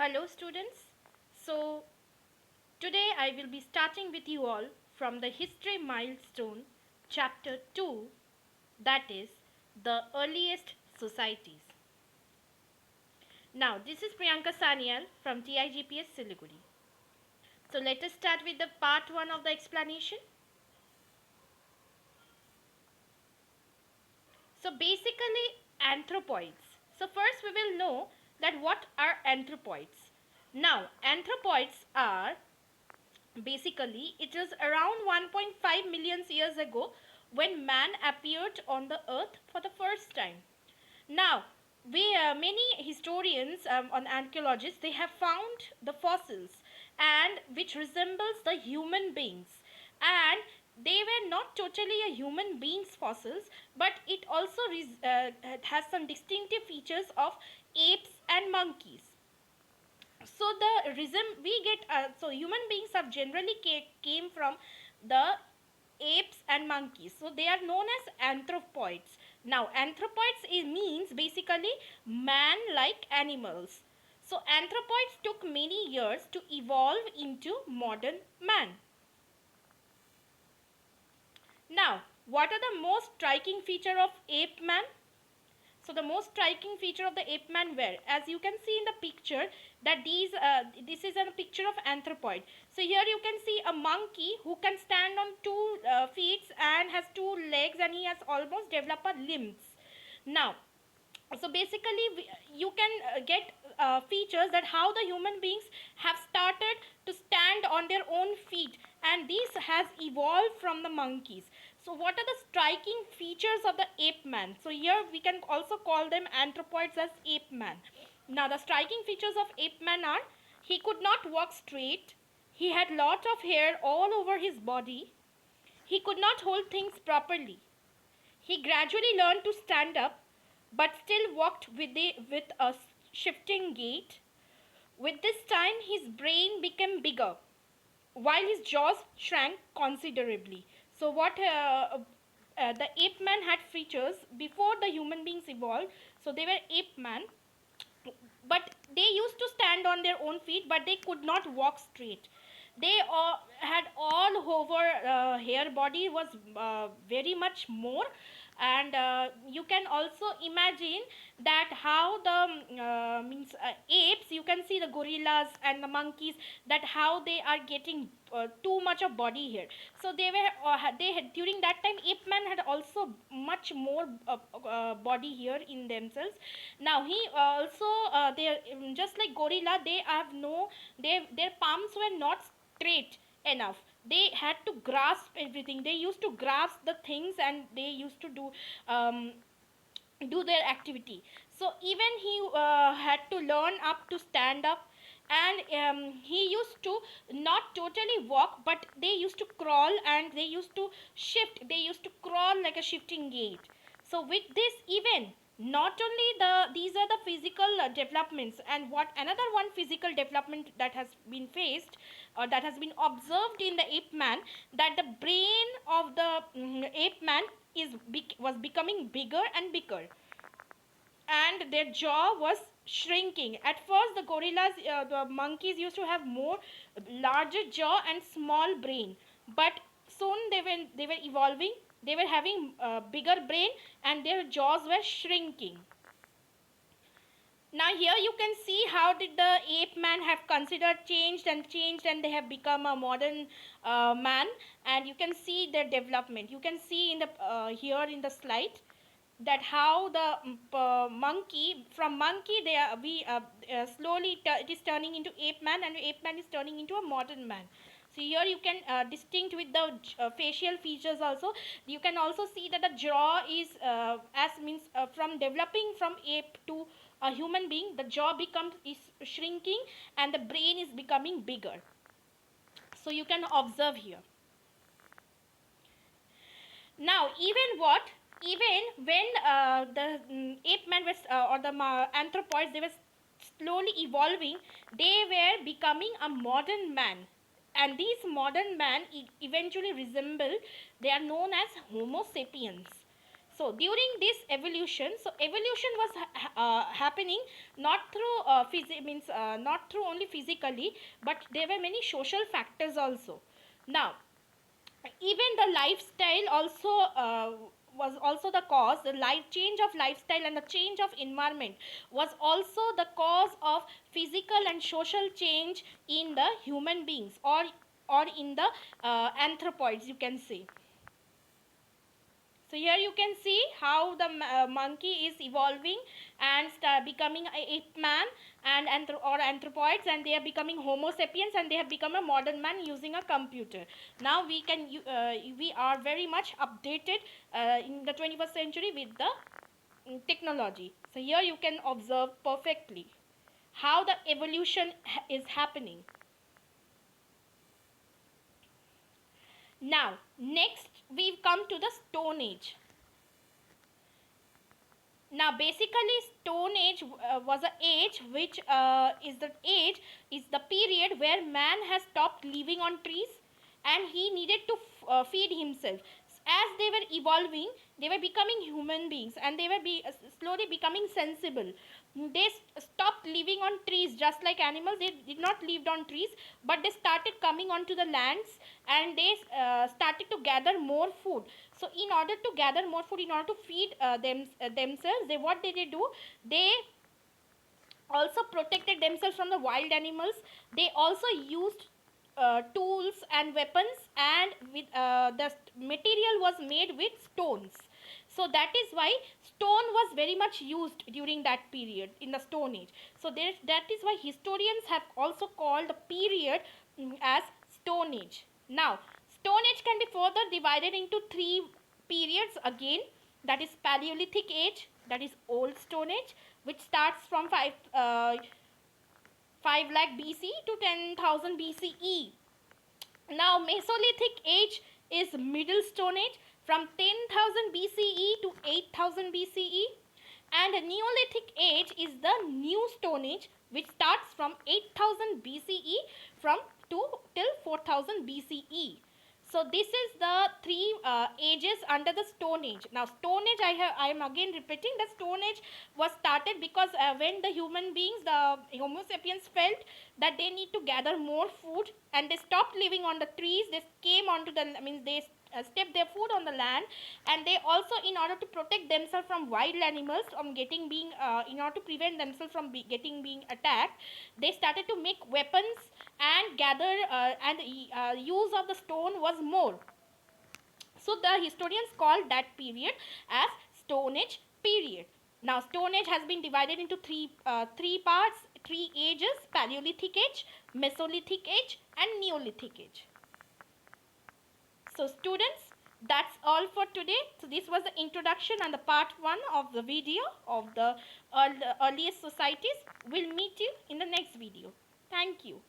Hello students. So today I will be starting with you all from the history milestone chapter 2, that is the earliest societies. Now this is Priyanka Sanyal from TIGPS Siliguri. So let us start with the part 1 of the explanation. So basically anthropoids. So first we will know that what are anthropoids. Now anthropoids are basically, it is around 1.5 million years ago when man appeared on the earth for the first time. Now, many historians and archaeologists, they have found the fossils and which resembles the human beings, and they were not totally a human beings fossils, but it also has some distinctive features of apes and monkeys. So the reason we get so human beings have generally came from the apes and monkeys, so they are known as anthropoids. Now anthropoids means basically man like animals. So anthropoids took many years to evolve into modern man. Now what are the most striking feature of ape man? So the most striking feature of the ape man were, as you can see in the picture, that this is a picture of anthropoid. So here you can see a monkey who can stand on two feet and has two legs, and he has almost developed a limbs. Now, so basically you can get features that how the human beings have started to stand on their own feet, and this has evolved from the monkeys. So what are the striking features of the ape man? So here we can also call them anthropoids as ape man. Now the striking features of ape man are: he could not walk straight, he had lot of hair all over his body, he could not hold things properly, he gradually learned to stand up, but still walked with a shifting gait. With this time, his brain became bigger, while his jaws shrank considerably. So, what the ape man had features before the human beings evolved. So, they were ape man, but they used to stand on their own feet, but they could not walk straight. They had all over hair body was very much more, and you can also imagine that how the means apes, you can see the gorillas and the monkeys, that how they are getting too much of body here. So they were they had, during that time ape man had also much more body here in themselves. Now he also they just like gorilla, they have no, their palms were not straight enough. They had to grasp everything, they used to grasp the things, and they used to um, do their activity. So even he had to learn up to stand up, and he used to not totally walk, but they used to crawl, and they used to shift, they used to crawl like a shifting gait. So with this, even not only these are the physical developments, and what another one physical development that has been faced, or that has been observed in the ape man, that the brain of the ape man was becoming bigger and bigger, and their jaw was shrinking. At first the gorillas, the monkeys used to have more larger jaw and small brain, but soon they were evolving, they were having bigger brain, and their jaws were shrinking. Now here you can see how did the ape man have considered changed, and they have become a modern man, and you can see their development. You can see in the here in the slide that how the monkey, from monkey they are we slowly it is turning into ape man, and ape man is turning into a modern man. So here you can distinct with the facial features also. You can also see that the jaw is as means from developing from ape to a human being, the jaw becomes is shrinking, and the brain is becoming bigger. So you can observe here. Now even when the ape man was or the anthropoids, they were slowly evolving, they were becoming a modern man, and these modern man eventually resemble, they are known as homo sapiens. So during this evolution, so evolution was happening not through not through only physically, but there were many social factors also. Now even the lifestyle also was also the cause. The life change of lifestyle and the change of environment was also the cause of physical and social change in the human beings, or in the anthropoids, you can say. So here you can see how the monkey is evolving and becoming a ape man and or anthropoids, and they are becoming homo sapiens, and they have become a modern man using a computer. Now we are very much updated in the 21st century with the technology. So here you can observe perfectly how the evolution is happening. Now next we come to the Stone Age. Now basically Stone Age was an age which is the period where man has stopped living on trees, and he needed to feed himself. As they were evolving, they were becoming human beings, and they were slowly becoming sensible. They stopped living on trees just like animals. They did not live on trees, but they started coming onto the lands, and they started to gather more food. So in order to gather more food, in order to feed themselves, what did they do? They also protected themselves from the wild animals. They also used tools and weapons, and with the material was made with stones. So that is why stone was very much used during that period in the Stone Age. So that is why historians have also called the period as Stone Age. Now Stone Age can be further divided into three periods again, that is Paleolithic Age, that is Old Stone Age, which starts from 5 lakh BC to 10,000 BCE. Now Mesolithic Age is Middle Stone Age from 10,000 BCE to 8,000 BCE, and Neolithic Age is the New Stone Age, which starts from 8,000 BCE from till 4,000 BCE. So this is the three ages under the Stone Age. Now Stone Age, I am again repeating, the Stone Age was started because when the human beings, the Homo sapiens, felt that they need to gather more food, and they stopped living on the trees. They came onto the, they stepped their food on the land, and they also, in order to protect themselves from wild animals, from in order to prevent themselves from being attacked, they started to make weapons and gather, and use of the stone was more. So the historians call that period as Stone Age period. Now Stone Age has been divided into three parts, three ages: Paleolithic Age, Mesolithic Age, and Neolithic Age. So students, that's all for today. So this was the introduction and the part 1 of the video of the earliest societies. We'll meet you in the next video. Thank you.